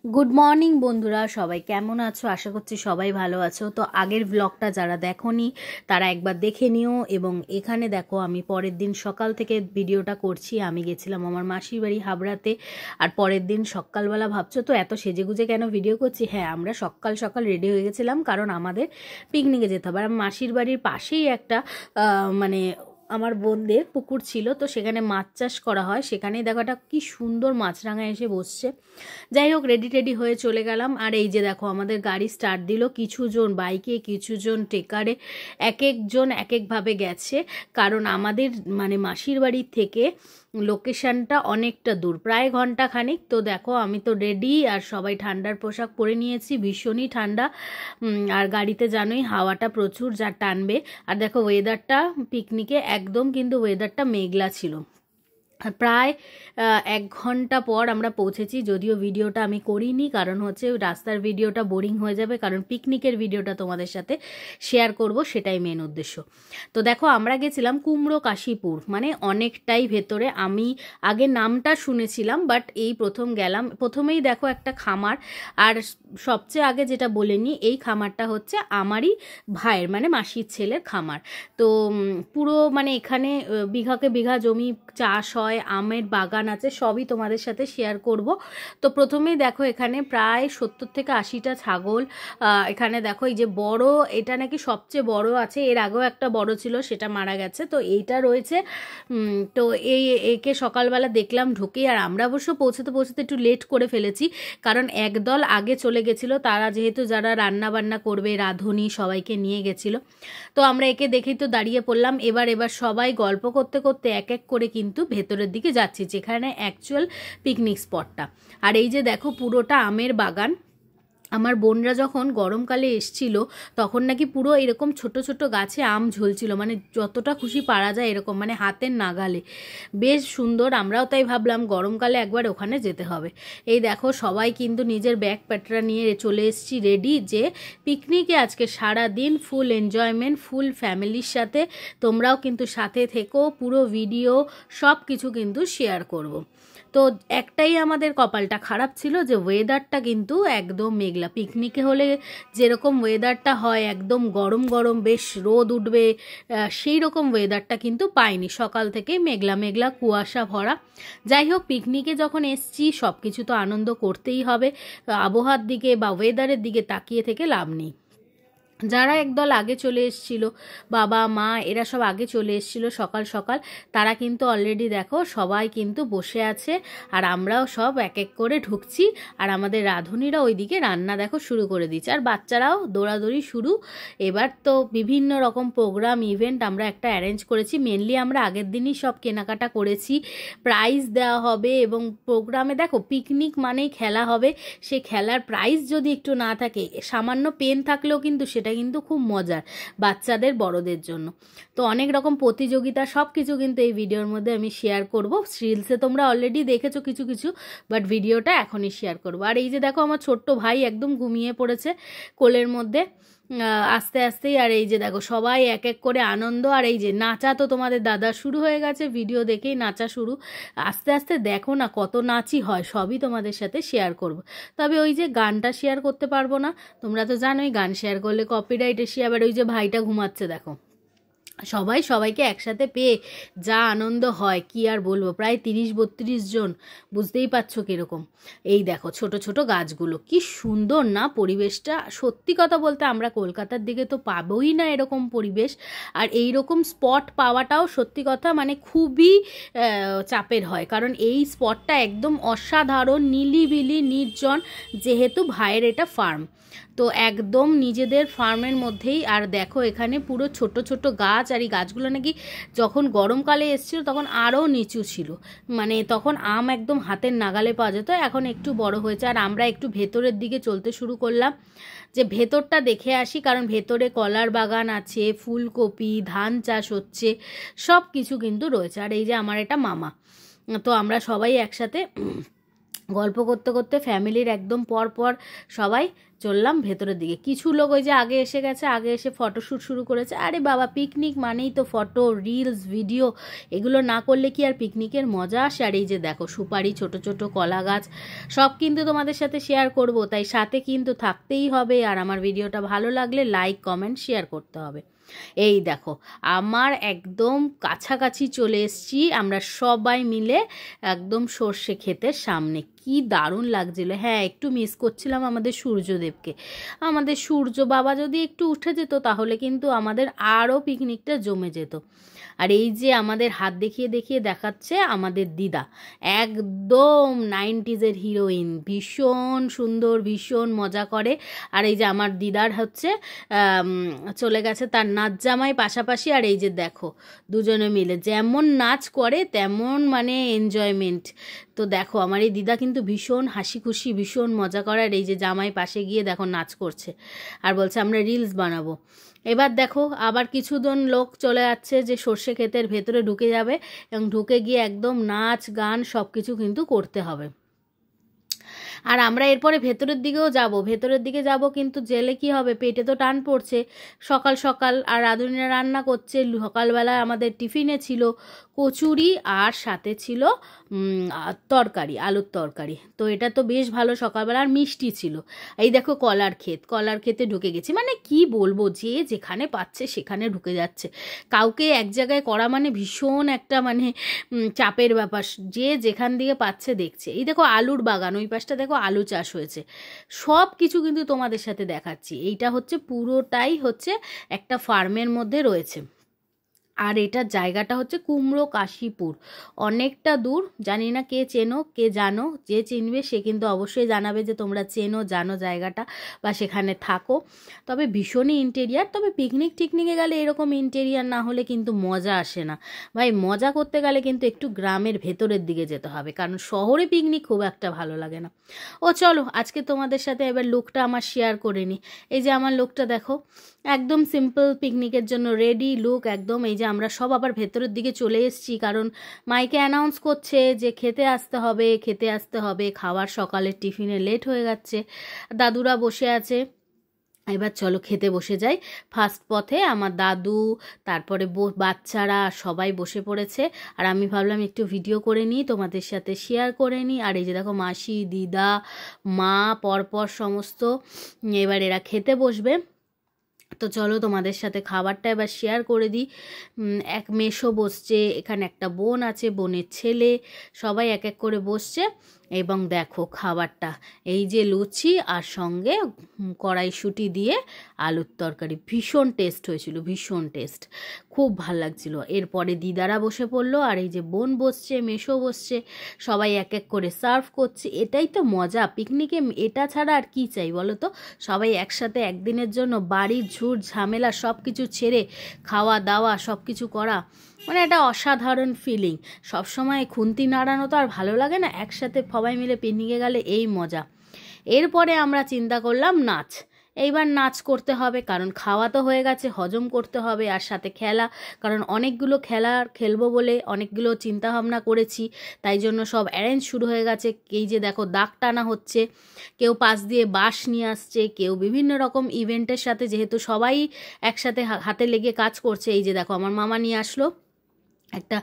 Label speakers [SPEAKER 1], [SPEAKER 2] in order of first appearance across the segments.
[SPEAKER 1] Good morning বন্ধুরা, সবাই কেমন আছো? আশা করছি সবাই ভালো আছো। তো আগের ব্লগটা যারা দেখোনি তারা একবার দেখে নিও। এবং এখানে দেখো আমি পরের দিন সকাল থেকে ভিডিওটা করছি। আমি গেছিলাম আমার মাসির বাড়ি হাবড়াতে। আর পরের দিন সকালবেলা ভাবছো তো এত সেজেগুজে কেন ভিডিও করছি? হ্যাঁ, আমরা সকাল সকাল রেডি হয়ে গেছিলাম, কারণ আমাদের পিকনিকে যেতে হবে। আর মাসির বাড়ির পাশেই একটা মানে আমার বোনদের পুকুর ছিল, তো সেখানে মাছ চাষ করা হয়। সেখানেই দেখো একটা কি সুন্দর মাছরাঙা এসে বসছে। যাই হোক, রেডি টেডি হয়ে চলে গেলাম। আর এই যে দেখো আমাদের গাড়ি স্টার্ট দিল, কিছুজন বাইকে কিছুজন টেকারে, এক একজন এক একভাবে গেছে। কারণ আমাদের মানে মাসির বাড়ির থেকে লোকেশনটা অনেকটা দূর, প্রায় ঘন্টাখানিক। তো দেখো আমি তো রেডি, আর সবাই ঠান্ডার পোশাক পরে নিয়েছি, ভীষণই ঠান্ডা। আর গাড়িতে জানোই হাওয়াটা প্রচুর যা টানবে। আর দেখো ওয়েদারটা পিকনিকে একদম কিন্তু ওয়েদারটা মেঘলা ছিল। প্রায় 1 ঘন্টা পর আমরা পৌঁছেছি। যদিও ভিডিওটা আমি করিনি, কারণ হচ্ছে রাস্তার ভিডিওটা বোরিং হয়ে যাবে, কারণ পিকনিকের ভিডিওটা তোমাদের সাথে শেয়ার করব, সেটাই মেন উদ্দেশ্য। তো দেখো আমরা গেছিলাম কুমড়ো কাশীপুর, মানে অনেকটাই ভেতরে। আমি আগে নামটা শুনেছিলাম, বাট এই প্রথম গেলাম। প্রথমেই দেখো একটা খামার। আর সবচেয়ে আগে যেটা বলে নিই, এই খামারটা হচ্ছে আমারই ভাইয়ের, মানে মাসির ছেলের খামার। তো পুরো মানে এখানে বিঘাকে বিঘা জমি চাষ হয়, আমের বাগান আছে, সবই তোমাদের সাথে শেয়ার করব। তো প্রথমেই দেখো এখানে প্রায় 70 থেকে 80টা ছাগল। এখানে দেখো এই যে বড়, এটা নাকি সবচেয়ে বড় আছে। এর আগেও একটা বড় ছিল, সেটা মারা গেছে। তো এইটা রয়েছে। তো একে সকালবেলা দেখলাম ঢুকেই। আর আমরা অবশ্য পৌঁছতে পৌঁছতে একটু লেট করে ফেলেছি, কারণ একদল আগে চলে গেছিলো। তারা যেহেতু যারা রান্না বান্না করবে, রাঁধুনি, সবাইকে নিয়ে গেছিলো। তো আমরা একে দেখেই তো দাঁড়িয়ে পড়লাম। এবার সবাই গল্প করতে করতে এক এক করে কিন্তু ভেতরের দিকে যাচ্ছি, যেখানে অ্যাকচুয়াল পিকনিক স্পটটা। আর এই যে দেখো পুরোটা আমের বাগান। আমার বোনরা যখন গরমকালে এসছিল, তখন নাকি পুরো এরকম ছোট ছোট গাছে আম ঝুলছিল, মানে যতটা খুশি পারা যায় এরকম, মানে হাতের নাগালে। বেশ সুন্দর। আমরাও তাই ভাবলাম গরমকালে একবার ওখানে যেতে হবে। এই দেখো সবাই কিন্তু নিজের ব্যাগ প্যাটরা নিয়ে চলে এসেছি রেডি, যে পিকনিকে আজকে সারা দিন ফুল এনজয়মেন্ট, ফুল ফ্যামিলির সাথে। তোমরাও কিন্তু সাথে থেকো, পুরো ভিডিও সব কিছু কিন্তু শেয়ার করব। তো একটাই আমাদের কপালটা খারাপ ছিল, যে ওয়েদারটা কিন্তু একদম মেঘলা। পিকনিকে হলে যেরকম ওয়েদারটা হয়, একদম গরম গরম, বেশ রোদ উঠবে, সেই রকম ওয়েদারটা কিন্তু পাইনি। সকাল থেকে মেঘলা মেঘলা, কুয়াশা ভরা। যাই হোক, পিকনিকে যখন এসছি সব কিছু তো আনন্দ করতেই হবে। আবহাওয়ার দিকে বা ওয়েদারের দিকে তাকিয়ে থেকে লাভ নেই। যারা একদল আগে চলে এসেছিল, বাবা মা এরা সব আগে চলে এসেছিল সকাল সকাল, তারা কিন্তু অলরেডি দেখো সবাই কিন্তু বসে আছে। আর আমরাও সব এক এক করে ঢুকছি। আর আমাদের রাঁধুনিরা ওইদিকে রান্না দেখো শুরু করে দিচ্ছে, আর বাচ্চারাও দৌড়াদৌড়ি শুরু। এবার তো বিভিন্ন রকম প্রোগ্রাম ইভেন্ট আমরা একটা অ্যারেঞ্জ করেছি। মেনলি আমরা আগের দিনই সব কেনাকাটা করেছি। প্রাইজ দেওয়া হবে, এবং প্রোগ্রামে দেখো পিকনিক মানেই খেলা হবে। সে খেলার প্রাইজ যদি একটু না থাকে, সামান্য পেন থাকলেও কিন্তু সেটা কিন্তু খুব মজার, বাচ্চাদের বড়দের জন্য। তো অনেক রকম প্রতিযোগিতা, সব কিছু কিন্তু এই ভিডিওর মধ্যে আমি শেয়ার করব। রিলসে তোমরা অলরেডি দেখেছো কিছু কিছু, বাট ভিডিওটা এখনই শেয়ার করব। আর এই যে দেখো আমার ছোট্ট ভাই একদম ঘুমিয়ে পড়েছে কোলের মধ্যে আস্তে আস্তেই। আর এই যে দেখো সবাই এক এক করে আনন্দ। আর এই যে নাচা তো তোমাদের দাদা শুরু হয়ে গেছে, ভিডিও দেখেই নাচা শুরু। আস্তে আস্তে দেখো না কত নাচই হয়, সবই তোমাদের সাথে শেয়ার করব। তবে ওই যে গানটা শেয়ার করতে পারবো না, তোমরা তো জানোই গান শেয়ার করলে কপিরাইট এসে। আবার ওই যে ভাইটা ঘুমাচ্ছে দেখো। সবাই সবাইকে একসাথে পেয়ে যা আনন্দ হয় কি আর বলবো। প্রায় 30-32 জন, বুঝতেই পারছো কীরকম। এই দেখো ছোট ছোট গাছগুলো, কি সুন্দর না পরিবেশটা। সত্যি কথা বলতে আমরা কলকাতার দিকে তো পাবোই না এরকম পরিবেশ। আর এই রকম স্পট পাওয়াটাও সত্যি কথা মানে খুবই চাপের হয়, কারণ এই স্পটটা একদম অসাধারণ, নিলিবিলি, নির্জন। যেহেতু ভাইয়ের এটা ফার্ম, তো একদম নিজেদের ফার্মের মধ্যেই। আর দেখো এখানে পুরো ছোট ছোট গাছ, আর এই গাছগুলো নাকি যখন গরমকালে এসেছিল তখন আরও নিচু ছিল, মানে তখন আম একদম হাতের নাগালে পাওয়া যেত। এখন একটু বড় হয়েছে। আর আমরা একটু ভেতরের দিকে চলতে শুরু করলাম, যে ভেতরটা দেখে আসি, কারণ ভেতরে কলার বাগান আছে, ফুলকপি, ধান চাষ হচ্ছে, সব কিছু কিন্তু রয়েছে। আর এই যে আমার এটা মামা। তো আমরা সবাই একসাথে গল্প করতে করতে ফ্যামিলির একদম পর সবাই চললাম ভেতরের দিকে। কিছু লোক ওই যে আগে এসে গেছে, আগে এসে ফটোশ্যুট শুরু করেছে। আরে বাবা, পিকনিক মানেই তো ফটো, রিলস, ভিডিও, এগুলো না করলে কি আর পিকনিকের মজা আসে? আর এই যে দেখো সুপারি, ছোট ছোট কলা গাছ, সব কিন্তু তোমাদের সাথে শেয়ার করব, তাই সাথে কিন্তু থাকতেই হবে। আর আমার ভিডিওটা ভালো লাগলে লাইক, কমেন্ট, শেয়ার করতে হবে। এই দেখো আমার একদম কাছাকাছি চলে এসেছি, আমরা সবাই মিলে একদম সর্ষে ক্ষেতের সামনে। কি দারুণ লাগছিল। হ্যাঁ, একটু মিস করছিলাম আমাদের সূর্যদেবকে। আমাদের সূর্য বাবা যদি একটু উঠে যেত তাহলে কিন্তু আমাদের আরও পিকনিকটা জমে যেত। আর এই যে আমাদের হাত দেখিয়ে দেখিয়ে দেখাচ্ছে আমাদের দিদা, একদম 90s হিরোইন, ভীষণ সুন্দর, ভীষণ মজা করে। আর এই যে আমার দিদার হচ্ছে চলে গেছে তার নাচ জামাই পাশাপাশি। আর এই যে দেখো দুজনে মিলে যেমন নাচ করে তেমন মানে এনজয়মেন্ট। তো দেখো আমার এই দিদা কিন্তু ভীষণ হাসি খুশি, ভীষণ মজা করে। আর এই যে জামাই পাশে গিয়ে দেখো নাচ করছে আর বলছে আমরা রিলস বানাবো। এবার দেখো আবার কিছুজন লোক চলে যাচ্ছে যে সর্ষে ক্ষেতের ভেতরে ঢুকে যাবে এবং ঢুকে গিয়ে একদম নাচ গান সব কিছু কিন্তু করতে হবে। আর আমরা এরপরে ভেতরের দিকেও যাব, ভেতরের দিকে যাব, কিন্তু জেলে কি হবে, পেটে তো টান পড়ছে সকাল সকাল। আর রাঁধুনিরা রান্না করছে। সকালবেলা আমাদের টিফিনে ছিল কচুরি আর সাথে ছিল তরকারি, আলুর তরকারি। তো এটা তো বেশ ভালো সকালবেলা। আর মিষ্টি ছিল। এই দেখো কলার ক্ষেত, কলার ক্ষেতে ঢুকে গেছি। মানে কি বলবো, যে যেখানে পাচ্ছে সেখানে ঢুকে যাচ্ছে। কাউকে এক জায়গায় করা মানে ভীষণ একটা মানে চাপের ব্যাপার। যে যেখান দিকে পাচ্ছে দেখছে। এই দেখো আলুর বাগান, ওই পাশটা দেখো আলু চাষ হয়েছে। সব কিছু কিন্তু তোমাদের সাথে দেখাচ্ছি। এইটা হচ্ছে পুরোটাই হচ্ছে একটা ফার্মের মধ্যে রয়েছে। আর এটার জায়গাটা হচ্ছে কুমড়ো কাশীপুর, অনেকটা দূর। জানি না কে চেনো, কে জানো, যে চিনবে সে কিন্তু অবশ্যই জানাবে যে তোমরা চেনো, জানো জায়গাটা বা সেখানে থাকো। তবে ভীষণই ইন্টেরিয়ার। তবে পিকনিক টিকনিকে গেলে এরকম ইন্টেরিয়ার না হলে কিন্তু মজা আসে না ভাই। মজা করতে গেলে কিন্তু একটু গ্রামের ভেতরের দিকে যেতে হবে, কারণ শহরে পিকনিক খুব একটা ভালো লাগে না। ও চলো আজকে তোমাদের সাথে এবার লুকটা আমার শেয়ার করে নিই। এই যে আমার লুকটা দেখো, একদম সিম্পল পিকনিকের জন্য রেডি লুক একদম। এই যে আমরা সব আবার ভেতরের দিকে চলে এসেছি, কারণ মাইকে অ্যানাউন্স করছে যে খেতে আসতে হবে, খেতে আসতে হবে। খাবার সকালের টিফিনে লেট হয়ে যাচ্ছে। দাদুরা বসে আছে। এবার চলো খেতে বসে যাই। ফার্স্ট পথে আমার দাদু, তারপরে বাচ্চারা সবাই বসে পড়েছে। আর আমি ভাবলাম একটু ভিডিও করে নিই, তোমাদের সাথে শেয়ার করে নিই। আর এই যে দেখো মাসি, দিদা, মা পরপর সমস্ত এবার এরা খেতে বসবে। তো চলো তোমাদের সাথে খাবারটা এবার শেয়ার করে দিই। এক মেসো বসছে, এখানে একটা বোন আছে, বোনের ছেলে, সবাই এক এক করে বসছে। এবং দেখো খাবারটা, এই যে লুচি আর সঙ্গে কড়াইশুঁটি দিয়ে আলুর তরকারি, ভীষণ টেস্ট হয়েছিল, ভীষণ টেস্ট, খুব ভাল লাগছিল। এরপরে দিদারা বসে পড়লো, আর এই যে বোন বসছে, মেসো বসছে, সবাই এক এক করে সার্ভ করছে। এটাই তো মজা পিকনিকে, এটা ছাড়া আর কি চাই বলো তো? সবাই একসাথে একদিনের জন্য বাড়ির ঝুট ঝামেলা সব কিছু ছেড়ে খাওয়া দাওয়া সব কিছু করা, মানে একটা অসাধারণ ফিলিং। সবসময় খুন্তি নাড়ানো তো আর ভালো লাগে না, একসাথে সবাই মিলে পিকনিকে গেলে এই মজা। এরপরে আমরা চিন্তা করলাম নাচ। এইবার নাচ করতে হবে, কারণ খাওয়া তো হয়ে গেছে, হজম করতে হবে, আর সাথে খেলা। কারণ অনেকগুলো খেলা খেলবো বলে অনেকগুলো চিন্তা ভাবনা করেছি, তাই জন্য সব অ্যারেঞ্জ শুরু হয়ে গেছে। এই যে দেখো দাগ টানা হচ্ছে, কেউ পাশ দিয়ে বাঁশ নিয়ে আসছে, কেউ বিভিন্ন রকম ইভেন্টের সাথে, যেহেতু সবাই একসাথে হাতে লেগে কাজ করছে। এই যে দেখো আমার মামা নিয়ে আসলো একটা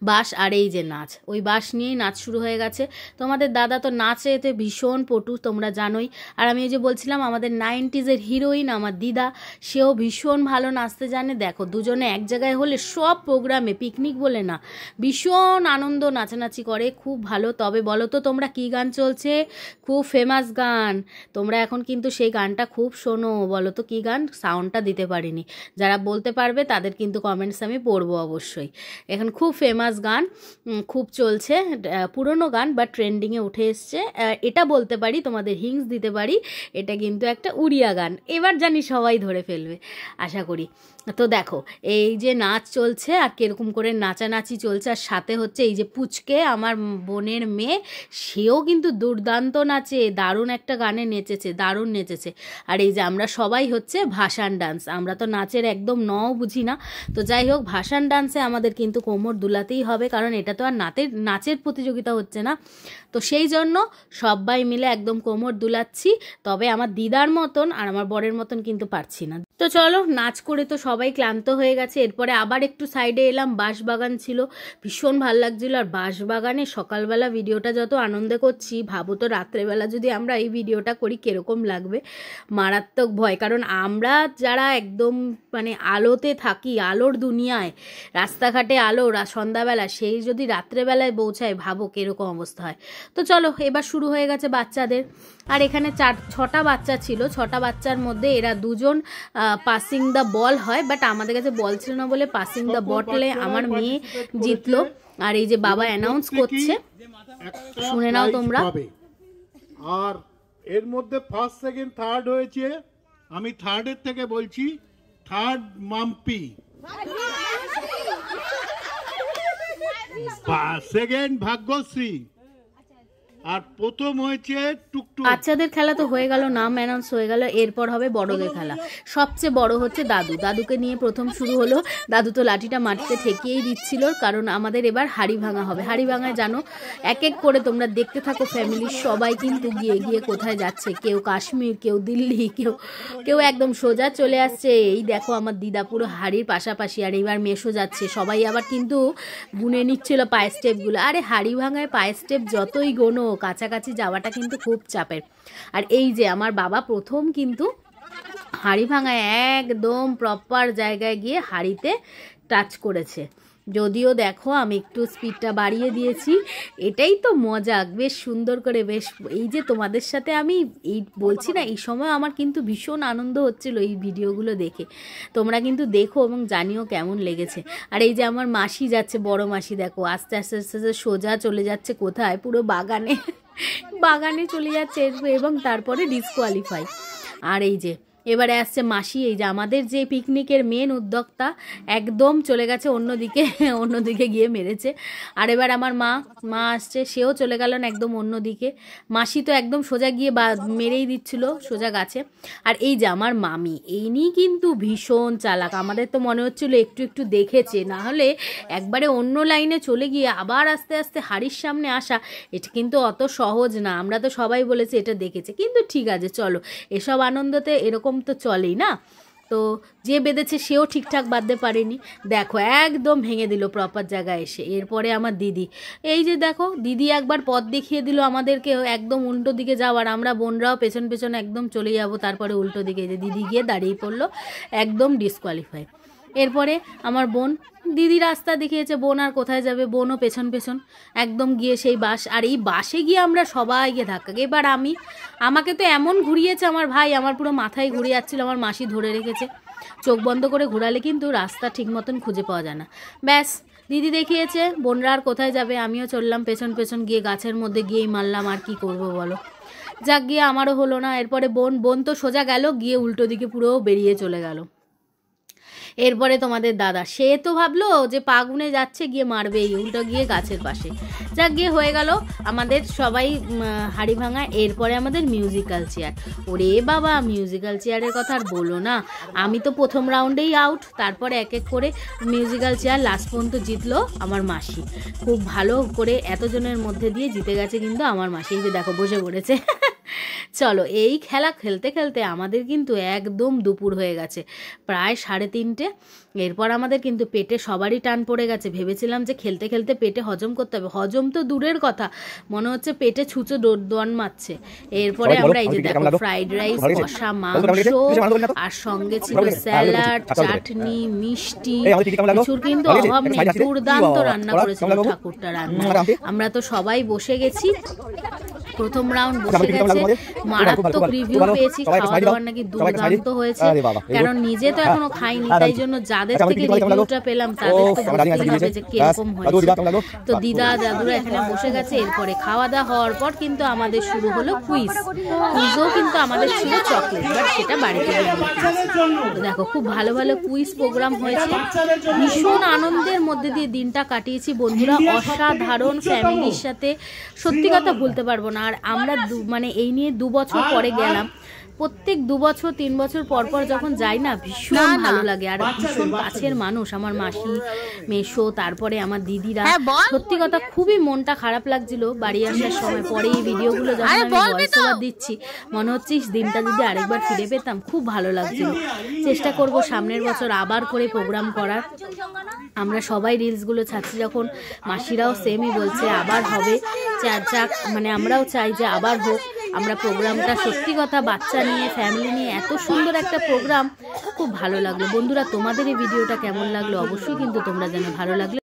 [SPEAKER 1] বাঁশ, আর এই যে নাচ, ওই বাঁশ নিয়েই নাচ শুরু হয়ে গেছে। তোমাদের দাদা তো নাচে এতে ভীষণ পটু, তোমরা জানোই। আর আমি এই যে বলছিলাম আমাদের 90s হিরোইন আমার দিদা, সেও ভীষণ ভালো নাচতে জানে। দেখো দুজনে এক জায়গায় হলে সব প্রোগ্রামে, পিকনিক বলে না, ভীষণ আনন্দ নাচানাচি করে, খুব ভালো। তবে বলো তো তোমরা কী গান চলছে? খুব ফেমাস গান, তোমরা এখন কিন্তু সেই গানটা খুব শোনো। বলো তো কী গান? সাউন্ডটা দিতে পারিনি, যারা বলতে পারবে তাদের কিন্তু কমেন্টস আমি পড়বো অবশ্যই। এখন খুব ফেমাস গান, খুব চলছে, পুরনো গান বাট ট্রেন্ডিংয়ে উঠে এসছে। এটা বলতে পারি, তোমাদের হিংস দিতে পারি, এটা কিন্তু একটা উড়িয়া গান। এবার জানি সবাই ধরে ফেলবে আশা করি। তো দেখো এই যে নাচ চলছে আর কীরকম করে নাচানাচি চলছে, আর সাথে হচ্ছে এই যে পুচকে আমার বোনের মেয়ে, সেও কিন্তু দুর্দান্ত নাচে, দারুণ একটা গানে নেচেছে, দারুণ নেচেছে। আর এই যে আমরা সবাই হচ্ছে ভাসান ডান্স, আমরা তো নাচের একদম নও বুঝি না, তো যাই হোক ভাসান ডান্সে আমাদের কিন্তু কোমর দুলাতেই হবে, কারণ এটা তো আর নাচের প্রতিযোগিতা হচ্ছে না। তো সেই জন্য সবাই মিলে একদম কোমর দুলাচ্ছি। তবে আমার দিদার মতন আর আমার বরের মতন কিন্তু পারছি না। তো চলো, নাচ করে তো সবাই ক্লান্ত হয়ে গেছে। এরপরে আবার একটু সাইডে এলাম, বাঁশবাগান ছিল, ভীষণ ভাল লাগছিল। আর বাঁশবাগানে সকালবেলা ভিডিওটা যত আনন্দে করছি, ভাবো তো রাত্রেবেলা যদি আমরা এই ভিডিওটা করি কিরকম লাগবে। মারাত্মক ভয়, কারণ আমরা যারা একদম মানে আলোতে থাকি, আলোর দুনিয়ায়, রাস্তাঘাটে আলো সন্ধ্যাবেলা, সেই যদি রাত্রেবেলায় পৌঁছায়, ভাবো কিরকম অবস্থা হয়। তো চলো, এবার শুরু হয়ে গেছে বাচ্চাদের। আর এখানে 6টা বাচ্চা ছিল, 6টা বাচ্চার মধ্যে এরা দুজন পাসিং দ্য বল হয়, বাট আমাদের কাছে বল ছিল না বলে পাসিং দ্য বটলে আমার মেয়ে জিতলো। আর এই যে বাবা অ্যানাউন্স করছে, শুনে নাও তোমরা।
[SPEAKER 2] আর এর মধ্যে ফার্স্ট সেকেন্ড থার্ড হয়েছে, আমি থার্ডের থেকে বলছি, থার্ড মাম্পি, সেকেন্ড ভাগ্যশ্রী, আর প্রথম হয়েছে টুকটুক।
[SPEAKER 1] বাচ্চাদের খেলা তো হয়ে গেল, নাম অ্যানাউন্স হয়ে গেল। এরপর হবে বড়দের খেলা। সবচেয়ে বড় হচ্ছে দাদু। দাদুকে নিয়ে প্রথম শুরু হলো। দাদু তো লাঠিটা মাটিতে ঠেকিয়েই দিচ্ছিল, কারণ আমাদের এবার হাড়ি ভাঙা হবে। হাড়ি ভাঙায় জানো, এক এক করে তোমরা দেখতে থাকো, ফ্যামিলির সবাই কিন্তু গিয়ে গিয়ে কোথায় যাচ্ছে, কেউ কাশ্মীর, কেউ দিল্লি, কেউ একদম সোজা চলে আসছে। এই দেখো আমার দিদা পুরো হাড়ির পাশাপাশি, আর এবার মেশো যাচ্ছে। সবাই আবার কিন্তু গুনে নিচ্ছিল পায়ের স্টেপগুলো। আরে হাড়ি ভাঙায় পায়ের স্টেপ যতই গোনো, কাছাকাছি যাওয়াটা কিন্তু খুব চাপের। আর এই যে আমার বাবা প্রথম কিন্তু হাড়ি ভাঙায় একদম প্রপার জায়গায় গিয়ে হাড়িতে টাচ করেছে। যদিও দেখো আমি একটু স্পিডটা বাড়িয়ে দিয়েছি, এটাই তো মজা, বেশ সুন্দর করে। বেশ এই যে তোমাদের সাথে আমি এই বলছি না, এই সময় আমার কিন্তু ভীষণ আনন্দ হচ্ছিল এই ভিডিওগুলো দেখে। তোমরা কিন্তু দেখো এবং জানিও কেমন লেগেছে। আর এই যে আমার মাসি যাচ্ছে, বড় মাসি, দেখো আস্তে আস্তে আস্তে আস্তে সোজা চলে যাচ্ছে কোথায়, পুরো বাগানে চলে যাচ্ছে, এবং তারপরে ডিসকোয়ালিফাই। আর এই যে এবারে আসছে মাসি, এই যে আমাদের যে পিকনিকের মেন উদ্যোক্তা, একদম চলে গেছে অন্যদিকে গিয়ে মেরেছে। আর এবার আমার মা আসছে, সেও চলে গেল না একদম অন্যদিকে। মাসি তো একদম সোজা গিয়ে মেরেই দিচ্ছিল সোজা গাছে। আর এই যে আমার মামি, এই নিয়ে কিন্তু ভীষণ চালাক। আমাদের তো মনে হচ্ছিল একটু একটু দেখেছে, না হলে একবারে অন্য লাইনে চলে গিয়ে আবার আস্তে আস্তে হাড়ির সামনে আসা, এটা কিন্তু অত সহজ না। আমরা তো সবাই বলেছি এটা দেখেছে, কিন্তু ঠিক আছে চলো, এসব আনন্দতে এরকম তো চলেই না। তো যে বেঁধেছে সেও ঠিকঠাক বাঁধতে পারেনি, দেখো একদম ভেঙে দিল প্রপার জায়গায় এসে। এরপরে আমার দিদি, এই যে দেখো দিদি একবার পথ দেখিয়ে দিল আমাদেরকে একদম উল্টো দিকে যাওয়ার। আমরা বোনরাও পেছন পেছন একদম চলে যাব, তারপরে উল্টো দিকে যে দিদি গিয়ে দাঁড়িয়ে পড়লো, একদম ডিসকোয়ালিফাই। এরপরে আমার বোন, দিদি রাস্তা দেখিয়েছে, বোন আর কোথায় যাবে, বোনও পেছন পেছন একদম গিয়ে সেই বাস। আর এই বাসে গিয়ে আমরা সবাই গিয়ে ধাক্কা। এবার আমাকে তো এমন ঘুরিয়েছে আমার ভাই, আমার পুরো মাথায় ঘুরিয়ে যাচ্ছিল। আমার মাসি ধরে রেখেছে, চোখ বন্ধ করে ঘোরালে কিন্তু রাস্তা ঠিক মতন খুঁজে পাওয়া যায় না। ব্যাস, দিদি দেখিয়েছে, বোনরা আর কোথায় যাবে, আমিও চললাম পেছন পেছন গিয়ে গাছের মধ্যে গিয়েই মারলাম। আর কি করব বলো, যাক গিয়ে আমারও হলো না। এরপরে বোন তো সোজা গেল, গিয়ে উল্টো দিকে পুরো বেরিয়ে চলে গেল। এরপরে তোমাদের দাদা, সে তো ভাবলো যে পাগুনে যাচ্ছে, গিয়ে মারবেই, উল্টো গিয়ে গাছের পাশে। যাক গিয়ে হয়ে গেল আমাদের সবাই হাড়ি ভাঙা। এরপরে আমাদের মিউজিক্যাল চেয়ার। ওরে বাবা, মিউজিক্যাল চেয়ারের কথা আর বলো না, আমি তো প্রথম রাউন্ডেই আউট। তারপরে এক এক করে মিউজিক্যাল চেয়ার লাস্ট পর্যন্ত জিতলো আমার মাসি। খুব ভালো করে এতজনের মধ্যে দিয়ে জিতে গেছে কিন্তু আমার মাসি। এই যে দেখো বসে পড়েছে। চলো, এই খেলা খেলতে খেলতে আমাদের কিন্তু একদম দুপুর হয়ে গেছে, প্রায় 3:30। এরপর আমাদের কিন্তু পেটে সবারই টান পড়ে গেছে। ভেবেছিলাম যে খেলতে খেলতে পেটে হজম করতে হবে, হজম তো দূরের কথা, মনে হচ্ছে পেটে ছুঁচো দোয়ান মারছে। এরপরে আমরা এই যে দেখো ফ্রাইড রাইস, কষা মাংস, আর সঙ্গে ছিল স্যালাড, চাটনি, মিষ্টি, কিছুর কিন্তু অভাব নেই। দুর্দান্ত রান্না করেছিল ঠাকুরটা রান্না। আমরা তো সবাই বসে গেছি, প্রথম রাউন্ড বসে গেছে, মারাত্মক রিভিউ পেয়েছি। খাওয়া দাওয়ার নাকি দুর্দান্ত হয়েছে, কারণ নিজে তো এখনো খাইনি, তাই জন্য যাদের থেকে রিভিউটা পেলাম তাদের তো বলতেই হবে যে কিরকম হয়েছে। তো দিদা দাদুরা এখানে বসে গেছে। এরপরে খাওয়া দাওয়া হওয়ার পর কিন্তু আমাদের শুরু হলো কুইজও কিন্তু আমাদের ছিল চকলেট, বাট সেটা বাড়িতে গিয়ে দেখো খুব ভালো ভালো কুইজ প্রোগ্রাম হয়েছে। ভীষণ আনন্দের মধ্যে দিয়ে দিনটা কাটিয়েছি বন্ধুরা, অসাধারণ, ফ্যামিলির সাথে সত্যি কথা ভুলতে পারবো না। আর আর আমরা মানে এই নিয়ে 2 বছর পরে গেলাম। প্রত্যেক 2 বছর 3 বছর পর পর যখন যাই না ভীষণ ভালো লাগে। আর ভীষণ কাছের মানুষ আমার মাসি, মেশো, তারপরে আমার দিদিরা। সত্যি কথা খুবই মনটা খারাপ লাগছিল বাড়ি আসার সময়। পরে এই ভিডিওগুলো যখন আমি ভয়েস ওভার দিচ্ছি মনে হচ্ছে দিনটা যদি আরেকবার ফিরে পেতাম খুব ভালো লাগছিল। চেষ্টা করব সামনের বছর আবার করে প্রোগ্রাম করার। আমরা সবাই রিলসগুলো ছাড়ছি যখন, মাসিরাও সেমই বলছে আবার হবে, যাক মানে আমরাও চাই যে আবার হোক। আমরা প্রোগ্রামটা সত্যি কথা বাচ্চা নিয়ে ফ্যামিলি নিয়ে এত সুন্দর একটা প্রোগ্রাম, খুব ভালো লাগলো। বন্ধুরা তোমাদের এই ভিডিওটা কেমন লাগলো অবশ্যই কিন্তু তোমরা জানো। ভালো লাগলো